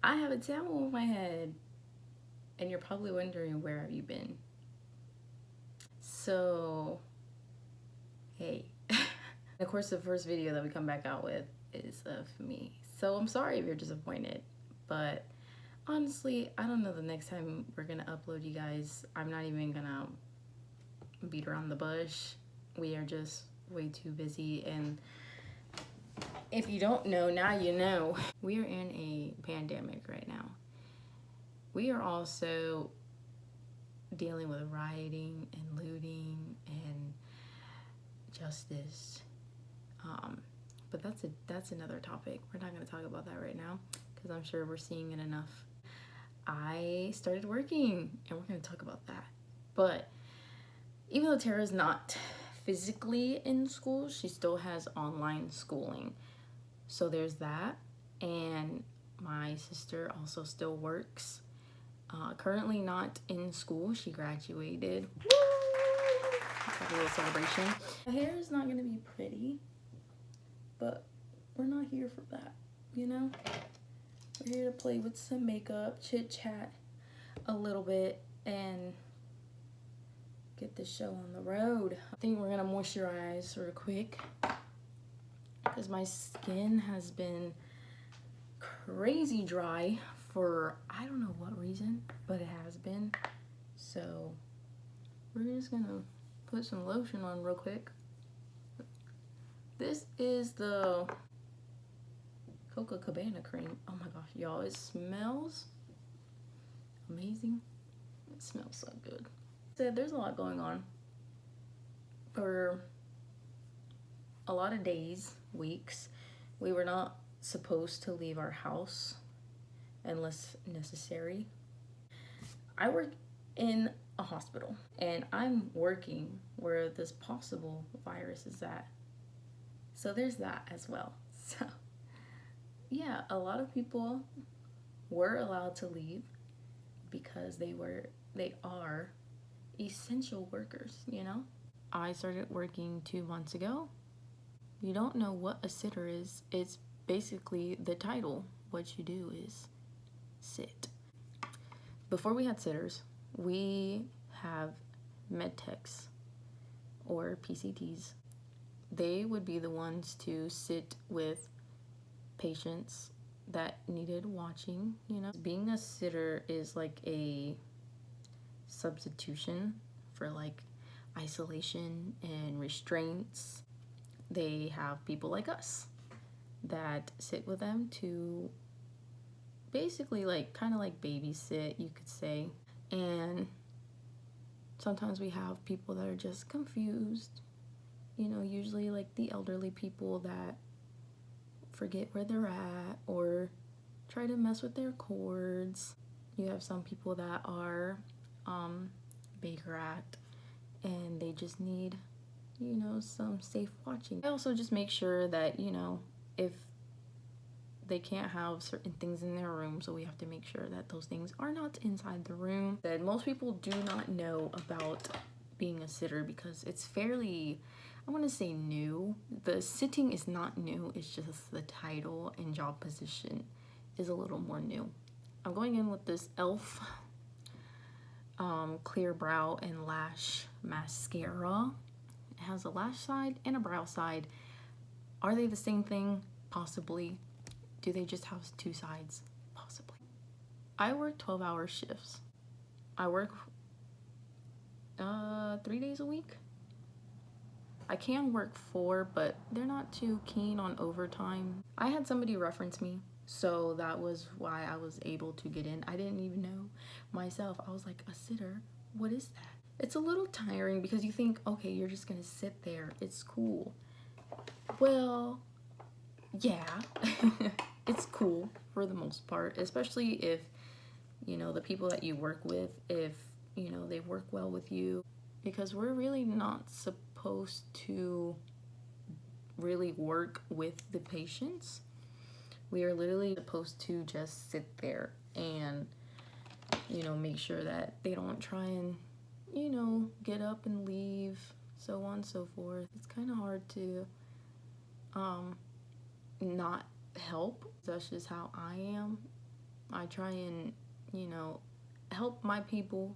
I have a towel on my head, and you're probably wondering, where have you been? So, hey. Of course, the first video that we come back out with is of me. So I'm sorry if you're disappointed, but honestly, I don't know the next time we're gonna upload, you guys. I'm not even gonna beat around the bush. We are just way too busy, and if you don't know, now you know. We are in a pandemic right now. We are also dealing with rioting and looting and justice. But that's another topic. We're not going to talk about that right now because I'm sure we're seeing it enough. I started working, and we're going to talk about that. But even though Tara's not physically in school, she still has online schooling. So there's that. And my sister also still works. Currently not in school. She graduated. Woo! Have a little celebration. My hair is not going to be pretty, but we're not here for that, you know? We're here to play with some makeup, chit chat a little bit, and get this show on the road. I think we're gonna moisturize real quick because my skin has been crazy dry for I don't know what reason, but it has been. So we're just gonna put some lotion on real quick. This is the Coca Cabana cream. Oh my gosh, y'all, it smells amazing. It smells so good. So there's a lot going on for a lot of days, weeks. We were not supposed to leave our house unless necessary. I work in a hospital, and I'm working where this possible virus is at. So there's that as well. So yeah, a lot of people were allowed to leave because they are essential workers, you know? I started working 2 months ago. You don't know what a sitter is. It's basically the title. What you do is sit. Before we had sitters, we have med techs or PCTs. They would be the ones to sit with patients that needed watching, you know? Being a sitter is like a substitution for like isolation and restraints. They have people like us that sit with them to basically like kind of like babysit, you could say. And sometimes we have people that are just confused, you know, usually like the elderly people that forget where they're at or try to mess with their cords. You have some people that are Baker-act, and they just need, you know, some safe watching. I also just make sure that, you know, if they can't have certain things in their room, so we have to make sure that those things are not inside the room. That most people do not know about being a sitter because it's fairly, I want to say new. The sitting is not new, it's just the title and job position is a little more new. I'm going in with this e.l.f. Clear Brow and Lash Mascara. It has a lash side and a brow side. Are they the same thing? Possibly. Do they just have 2 sides? Possibly. I work 12-hour shifts. I work 3 days a week. I can work 4, but they're not too keen on overtime. I had somebody reference me, so that was why I was able to get in. I didn't even know myself. I was like, a sitter? What is that? It's a little tiring because you think, okay, you're just gonna sit there. It's cool. Well, yeah, it's cool for the most part, especially if, you know, the people that you work with, if, you know, they work well with you, because we're really not supposed to really work with the patients. We are literally supposed to just sit there and, you know, make sure that they don't try and, you know, get up and leave, so on and so forth. It's kind of hard to not help. That's just how I am. I try and, you know, help my people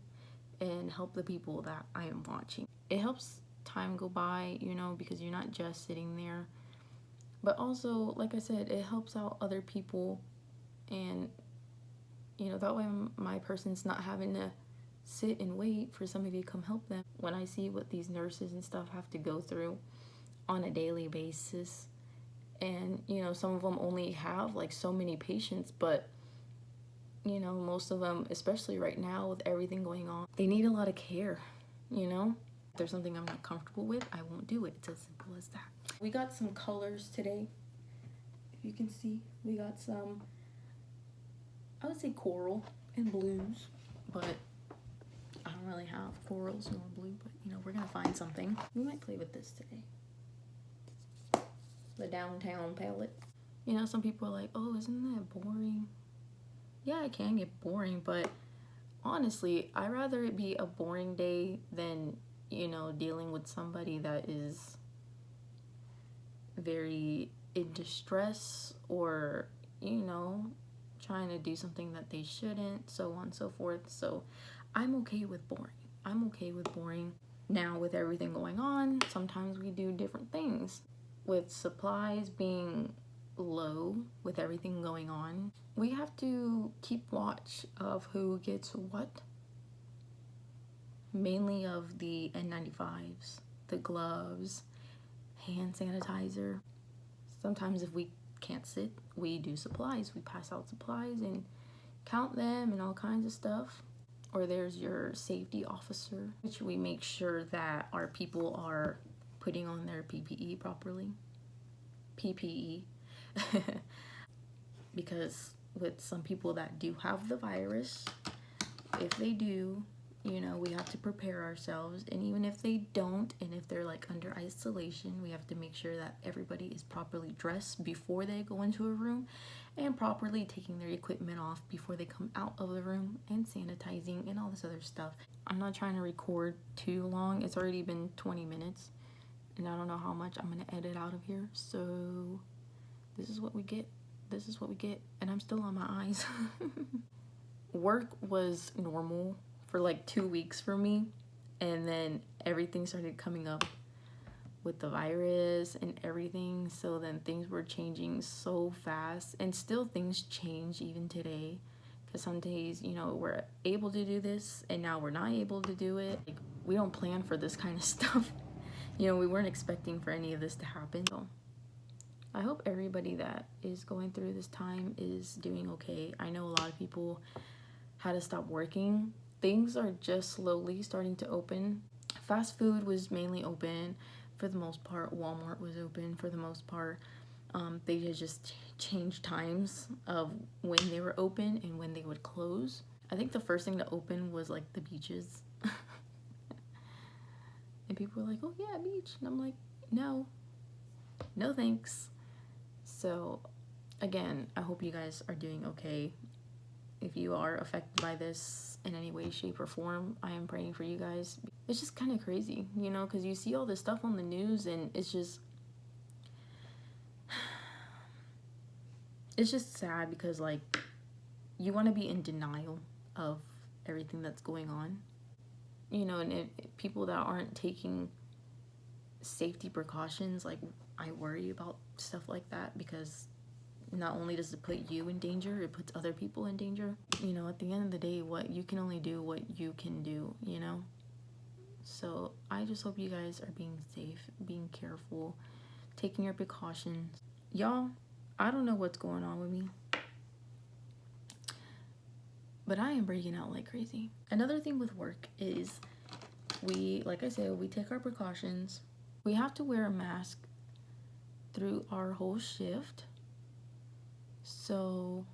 and help the people that I am watching. It helps time go by, you know, because you're not just sitting there. But also, like I said, it helps out other people, and, you know, that way my person's not having to sit and wait for somebody to come help them. When I see what these nurses and stuff have to go through on a daily basis, and, you know, some of them only have like so many patients, but, you know, most of them, especially right now with everything going on, they need a lot of care, you know? If there's something I'm not comfortable with, I won't do it. It's as simple as that. We got some colors today. If you can see, we got some, I would say coral and blues, but I don't really have corals nor blue, but, you know, we're gonna find something. We might play with this today. The downtown palette. You know, some people are like, oh, isn't that boring? Yeah, it can get boring, but honestly, I'd rather it be a boring day than, you know, dealing with somebody that is very in distress, or, you know, trying to do something that they shouldn't, so on and so forth. So I'm okay with boring. I'm okay with boring. Now, with everything going on, sometimes we do different things. With supplies being low, with everything going on, we have to keep watch of who gets what. Mainly of the N95s, the gloves, hand sanitizer. Sometimes if we can't sit, we do supplies. We pass out supplies and count them and all kinds of stuff. Or there's your safety officer, which we make sure that our people are putting on their PPE properly. PPE. Because with some people that do have the virus, if they do, you know, we have to prepare ourselves. And even if they don't, and if they're like under isolation, we have to make sure that everybody is properly dressed before they go into a room, and properly taking their equipment off before they come out of the room, and sanitizing and all this other stuff. I'm not trying to record too long. It's already been 20 minutes and I don't know how much I'm gonna edit out of here. So this is what we get. This is what we get. And I'm still on my eyes. Work was normal for like 2 weeks for me, and then everything started coming up with the virus and everything. So then things were changing so fast, and still things change even today, because some days, you know, we're able to do this and now we're not able to do it. Like, we don't plan for this kind of stuff. You know, we weren't expecting for any of this to happen. So I hope everybody that is going through this time is doing okay. I know a lot of people had to stop working. Things are just slowly starting to open. Fast food was mainly open for the most part. Walmart was open for the most part. They had just changed times of when they were open and when they would close. I think the first thing to open was like the beaches. And people were like, oh yeah, beach. And I'm like, no thanks. So again, I hope you guys are doing okay. If you are affected by this in any way, shape, or form, I am praying for you guys. It's just kind of crazy, you know, because you see all this stuff on the news, and it's just sad, because like, you want to be in denial of everything that's going on, you know, and if people that aren't taking safety precautions, like, I worry about stuff like that, because not only does it put you in danger, it puts other people in danger. You know, at the end of the day, what you can only do what you can do, you know? So I just hope you guys are being safe, being careful, taking your precautions. Y'all, I don't know what's going on with me, but I am breaking out like crazy. Another thing with work is like I said, we take our precautions. We have to wear a mask through our whole shift. So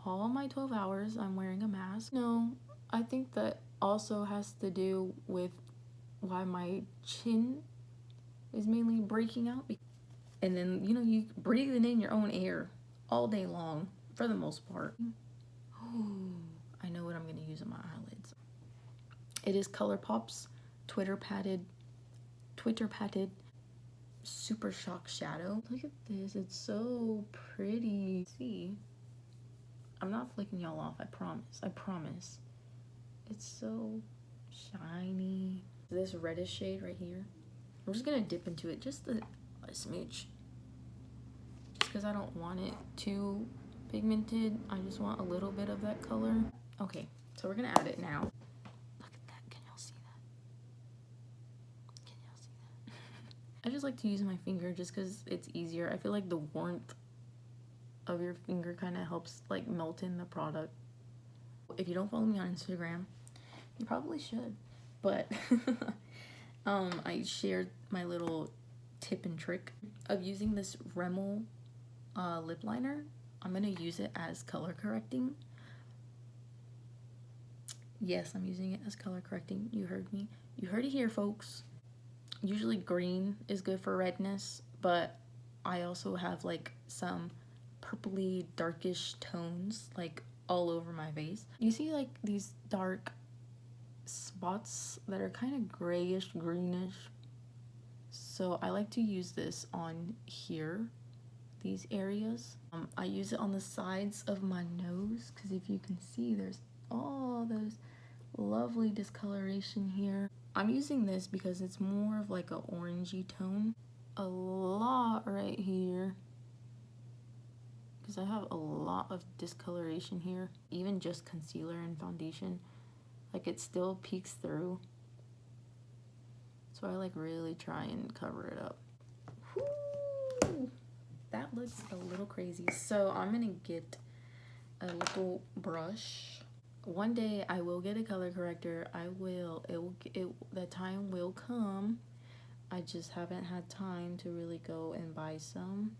all my 12 hours I'm wearing a mask. No, I think that also has to do with why my chin is mainly breaking out. And then, you know, you breathing in your own air all day long for the most part. Oh, I know what I'm gonna use on my eyelids. It is ColourPop's Twitter padded Super Shock Shadow. Look at this, it's so pretty. See, I'm not flicking y'all off, I promise. I promise. It's so shiny. This reddish shade right here. I'm just gonna dip into it just a smidge. Just because I don't want it too pigmented. I just want a little bit of that color. Okay, so we're gonna add it now. Look at that, can y'all see that? Can y'all see that? I just like to use my finger just because it's easier. I feel like the warmth of your finger kind of helps like melt in the product. If you don't follow me on Instagram, you probably should, but I shared my little tip and trick of using this Rimmel lip liner. I'm gonna use it as color correcting. Yes, I'm using it as color correcting. You heard me. You heard it here, folks. Usually green is good for redness, but I also have like some purpley darkish tones like all over my face. You see like these dark spots that are kind of grayish greenish, so I like to use this on here, these areas. I use it on the sides of my nose because if you can see, there's all those lovely discoloration here. I'm using this because it's more of like a orangey tone. A lot right here because I have a lot of discoloration here. Even just concealer and foundation, like it still peeks through. So I like really try and cover it up. Whoo! That looks a little crazy. So I'm gonna get a little brush. One day I will get a color corrector. I will. The time will come. I just haven't had time to really go and buy some.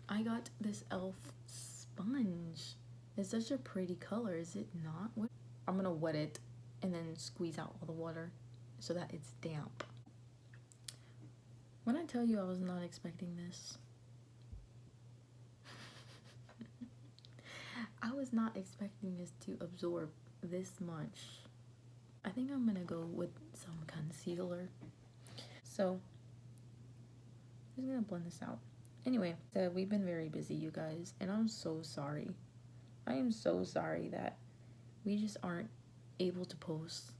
I got this e.l.f. sponge. It's such a pretty color, is it not? I'm gonna wet it and then squeeze out all the water so that it's damp. When I tell you I was not expecting this, I was not expecting this to absorb this much. I think I'm gonna go with some concealer. So, I'm just gonna blend this out. Anyway, so we've been very busy, you guys, and I'm so sorry. I am so sorry that we just aren't able to post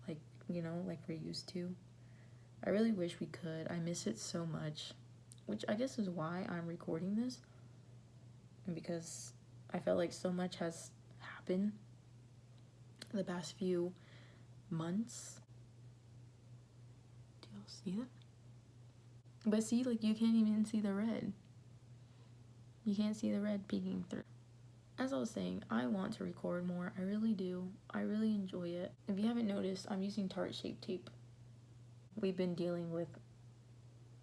like, you know, like we're used to. I really wish we could. I miss it so much, which I guess is why I'm recording this, and because I felt like so much has happened the past few months. Do y'all see that? But see, like, you can't even see the red. You can't see the red peeking through. As I was saying, I want to record more. I really do. I really enjoy it. If you haven't noticed, I'm using Tarte Shape Tape. We've been dealing with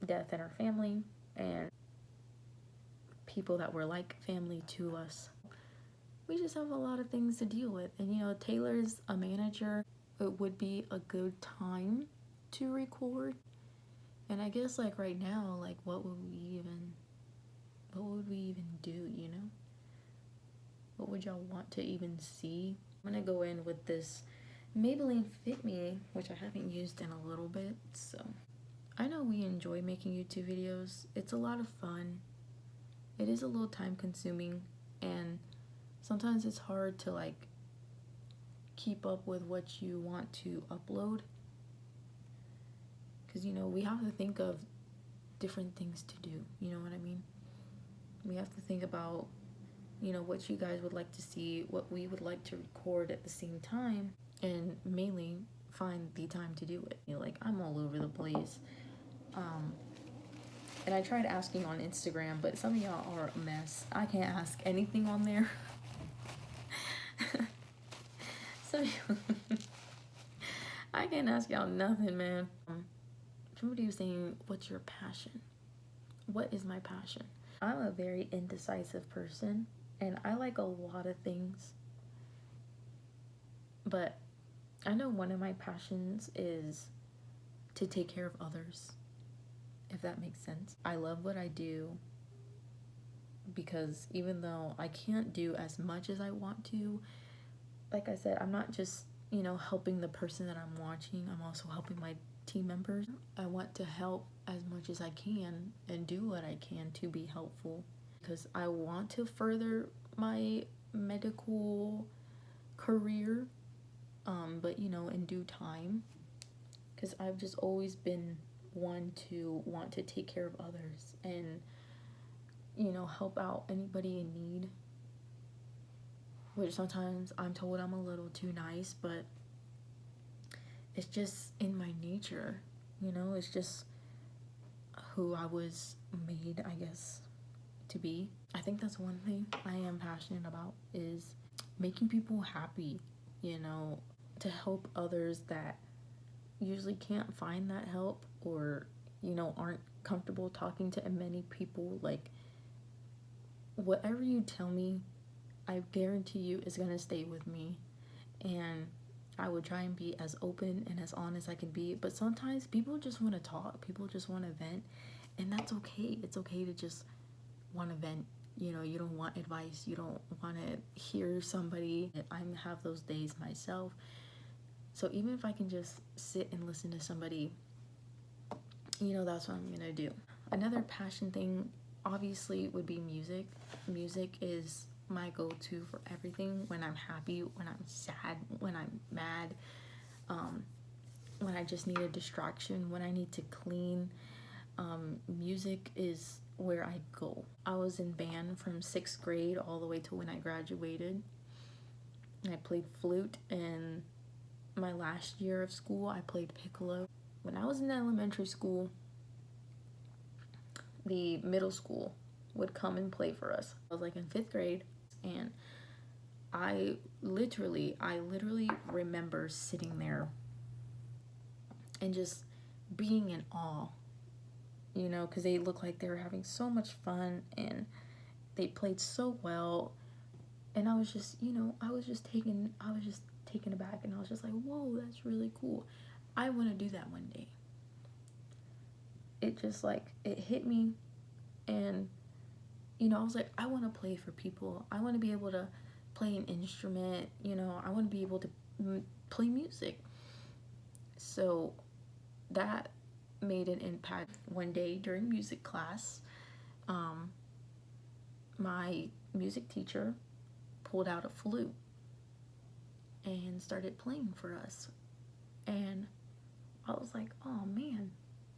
death in our family and people that were like family to us. We just have a lot of things to deal with. And you know, Taylor's a manager. It would be a good time to record. And I guess like right now, like what would we even do, you know? What would y'all want to even see? I'm gonna go in with this Maybelline Fit Me, which I haven't used in a little bit, so. I know we enjoy making YouTube videos. It's a lot of fun. It is a little time consuming, and sometimes it's hard to like keep up with what you want to upload. Because, you know, we have to think of different things to do, you know what I mean? We have to think about, you know, what you guys would like to see, what we would like to record at the same time, and mainly find the time to do it. You know, like, I'm all over the place. And I tried asking on Instagram, but some of y'all are a mess. I can't ask anything on there. So, I can't ask y'all nothing, man. Somebody was saying, what's your passion? What is my passion? I'm a very indecisive person, and I like a lot of things. But I know one of my passions is to take care of others, if that makes sense. I love what I do because even though I can't do as much as I want to, like I said, I'm not just, you know, helping the person that I'm watching. I'm also helping my team members. I want to help as much as I can and do what I can to be helpful because I want to further my medical career, but you know, in due time, because I've just always been one to want to take care of others and, you know, help out anybody in need, which sometimes I'm told I'm a little too nice, but it's just in my nature, you know, it's just who I was made, I guess, to be. I think that's one thing I am passionate about, is making people happy, you know, to help others that usually can't find that help, or, you know, aren't comfortable talking to many people. Like, whatever you tell me, I guarantee you is gonna stay with me, and I would try and be as open and as honest as I can be. But sometimes people just want to talk, people just want to vent, and that's okay. It's okay to just want to vent. You know, you don't want advice, you don't want to hear somebody. I have those days myself. So even if I can just sit and listen to somebody, you know, that's what I'm gonna do. Another passion thing obviously would be music. Music is my go-to for everything. When I'm happy, when I'm sad, when I'm mad, when I just need a distraction, when I need to clean, music is where I go. I was in band from 6th grade all the way to when I graduated. I played flute, and my last year of school I played piccolo. When I was in elementary school, the middle school would come and play for us. I was like in 5th grade, and I literally remember sitting there and just being in awe, you know, because they looked like they were having so much fun and they played so well. And I was just, you know, I was just taken aback, and I was just like, whoa, that's really cool. I want to do that one day. It just like, it hit me, and, you know, I was like, I want to play for people. I want to be able to play an instrument, you know, I want to be able to play music. So that made an impact. One day during music class, my music teacher pulled out a flute and started playing for us, and I was like, oh man,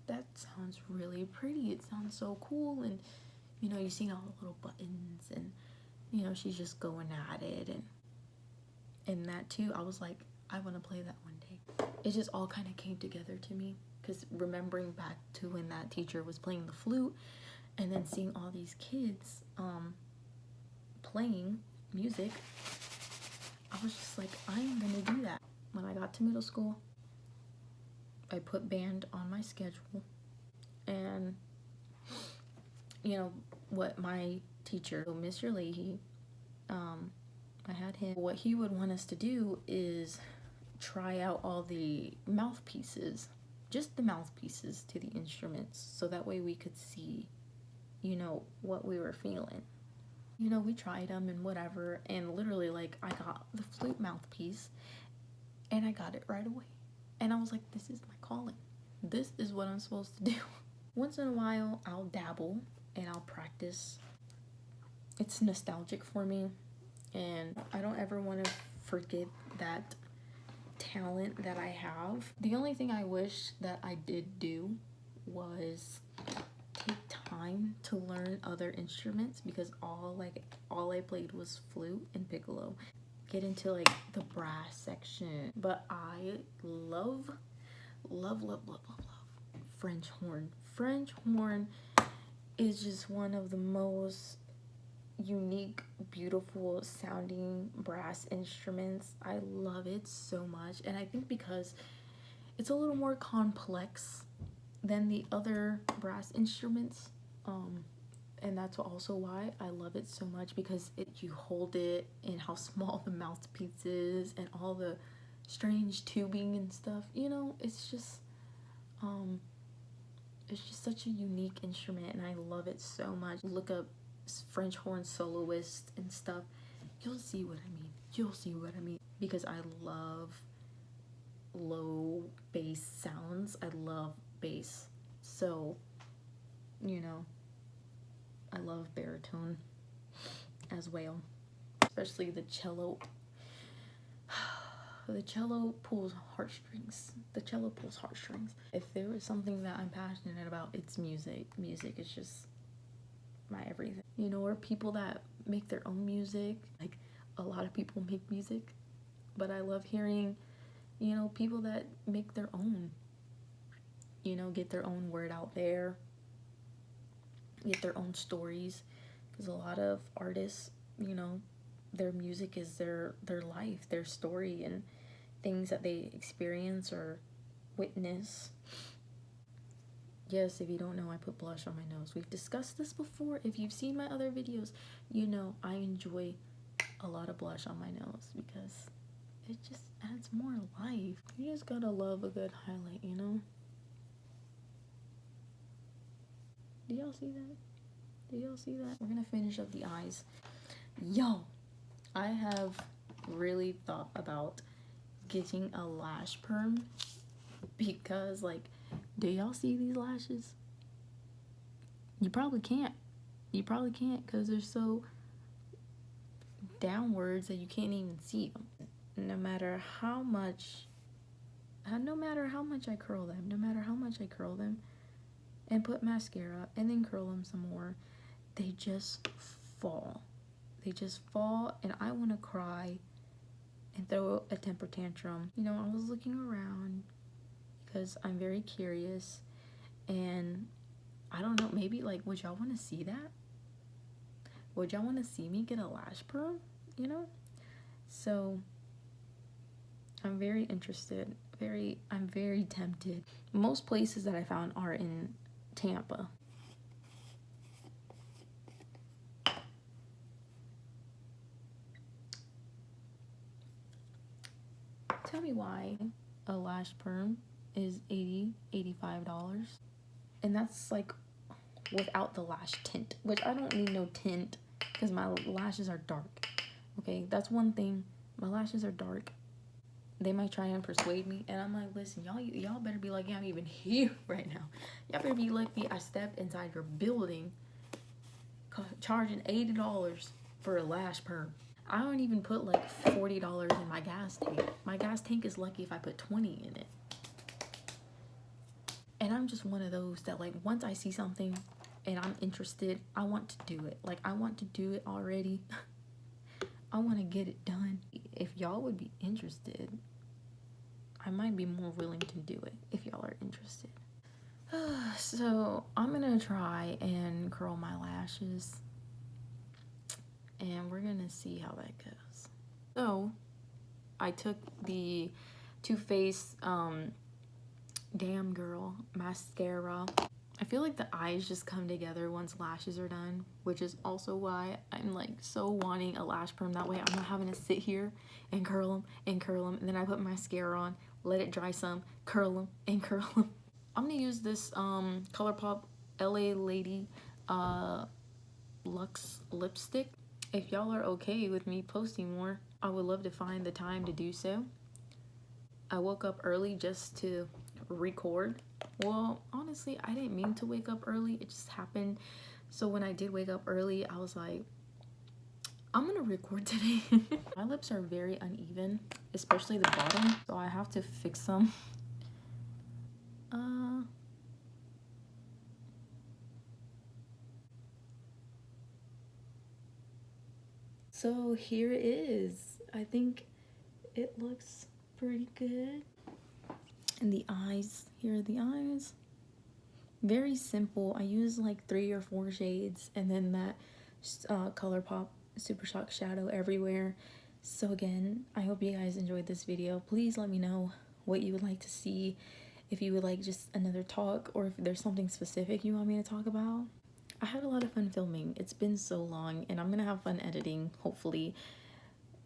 that sounds really pretty, it sounds so cool. And, you know, you see all the little buttons, and, you know, she's just going at it, and that too, I was like, I want to play that one day. It just all kind of came together to me, because remembering back to when that teacher was playing the flute, and then seeing all these kids playing music, I was just like, I'm gonna do that. When I got to middle school, I put band on my schedule, and, you know, what my teacher, Mr. Leahy, I had him, what he would want us to do is try out all the mouthpieces, just the mouthpieces to the instruments, so that way we could see, you know, what we were feeling. You know, we tried them and whatever, and literally, like, I got the flute mouthpiece, and I got it right away. And I was like, this is my calling. This is what I'm supposed to do. Once in a while, I'll dabble and I'll practice. It's nostalgic for me, and I don't ever want to forget that talent that I have. The only thing I wish that I did do was take time to learn other instruments, because all I played was flute and piccolo. Get into like the brass section, but I love French horn. French horn is just one of the most unique, beautiful sounding brass instruments. I love it so much, and I think because it's a little more complex than the other brass instruments, and that's also why I love it so much, because you hold it, and how small the mouthpiece is, and all the strange tubing and stuff, you know, it's just such a unique instrument, and I love it so much. Look up French horn soloist and stuff, you'll see what I mean, because I love low bass sounds. I love bass, so, you know, I love baritone as well. especially the cello. The cello pulls heartstrings. The cello pulls heartstrings. If there is something that I'm passionate about, it's music. Music is just my everything. You know, or people that make their own music. Like, a lot of people make music, but I love hearing, you know, people that make their own, you know, get their own word out there, get their own stories, because a lot of artists, you know, their music is their life, their story, and things that they experience or witness. Yes, if you don't know, I put blush on my nose. We've discussed this before. If you've seen my other videos, you know I enjoy a lot of blush on my nose because it just adds more life. You just gotta love a good highlight, you know? Do y'all see that? Do y'all see that? We're gonna finish up the eyes. Yo, I have really thought about getting a lash perm because, like, do y'all see these lashes? You probably can't. You probably can't because they're so downwards that you can't even see them. No matter how much I curl them, and put mascara and then curl them some more, they just fall. They just fall, and I want to cry and throw a temper tantrum. You know, I was looking around because I'm very curious, and I don't know, maybe, like, would y'all want to see that? Would y'all want to see me get a lash perm, you know? So I'm very interested. I'm very tempted. Most places that I found are in Tampa. Tell me why a lash perm is $85. And that's, like, without the lash tint, which I don't need no tint because my lashes are dark. Okay, that's one thing. My lashes are dark. They might try and persuade me, and I'm like, listen, y'all better be lucky I'm even here right now. Y'all better be lucky I stepped inside your building charging $80 for a lash perm. I don't even put like $40 in my gas tank. My gas tank is lucky if I put 20 in it. And I'm just one of those that, like, once I see something and I'm interested, I want to do it. Like, I want to do it already. I want to get it done. If y'all would be interested, I might be more willing to do it if y'all are interested. So I'm gonna try and curl my lashes, and we're gonna see how that goes. So I took the Too Faced Damn Girl mascara. I feel like the eyes just come together once lashes are done, which is also why I'm, like, so wanting a lash perm. That way I'm not having to sit here and curl them and curl them, and then I put mascara on, let it dry some, curl them and curl them. I'm gonna use this ColourPop LA Lady Luxe lipstick. If y'all are okay with me posting more, I would love to find the time to do so. I woke up early just to record. Well, honestly, I didn't mean to wake up early. It just happened. So when I did wake up early, I was like, I'm gonna record today. My lips are very uneven, especially the bottom, so I have to fix them. So here it is. I think it looks pretty good. And the eyes, here are the eyes. Very simple. I use like 3 or 4 shades, and then that ColourPop Super Shock shadow everywhere. So again, I hope you guys enjoyed this video. Please let me know what you would like to see, if you would like just another talk, or if there's something specific you want me to talk about. I had a lot of fun filming. It's been so long, and I'm gonna have fun editing, hopefully.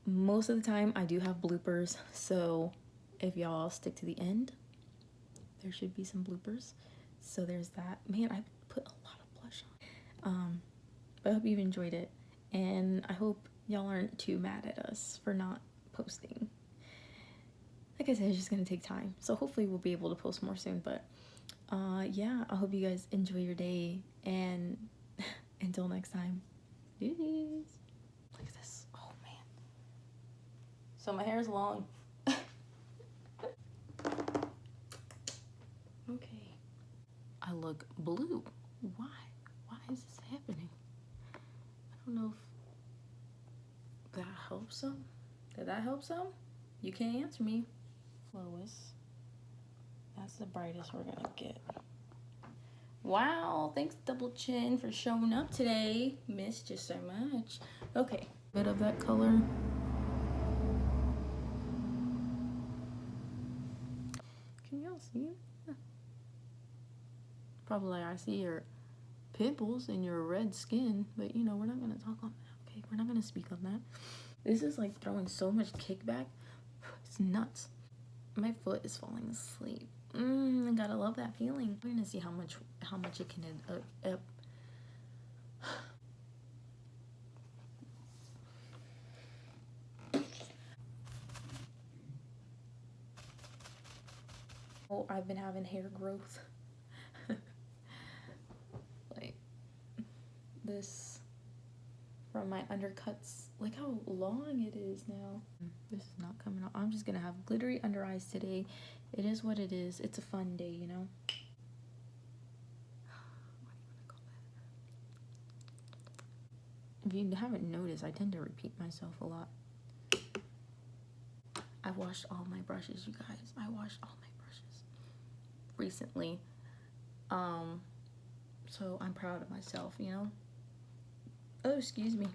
Most of the time I do have bloopers, so if y'all stick to the end, there should be some bloopers. So there's that. Man, I put a lot of blush on. But I hope you've enjoyed it, and I hope y'all aren't too mad at us for not posting. Like I said, it's just gonna take time, so hopefully we'll be able to post more soon. But yeah, I hope you guys enjoy your day, and until next time, deuces. Look at this. Oh man. So my hair is long. Okay. I look blue. Why? Why is this happening? I don't know if that helps some. Did that help some? You can't answer me. Lowest. That's the brightest we're gonna get. Wow, thanks Double Chin for showing up today. Missed you so much. Okay, bit of that color. Can y'all see it? Probably I see your pimples and your red skin, but you know, we're not gonna talk on that, okay? We're not gonna speak on that. This is like throwing so much kickback. It's nuts. My foot is falling asleep. I gotta love that feeling. We're gonna see how much it can Oh, I've been having hair growth. Like this from my undercuts. Look how long it is now. This is not coming out. I'm just gonna have glittery under eyes today. It is what it is. It's a fun day, you know? If you haven't noticed, I tend to repeat myself a lot. I washed all my brushes, you guys. I washed all my brushes recently. So I'm proud of myself, you know? Oh, excuse me.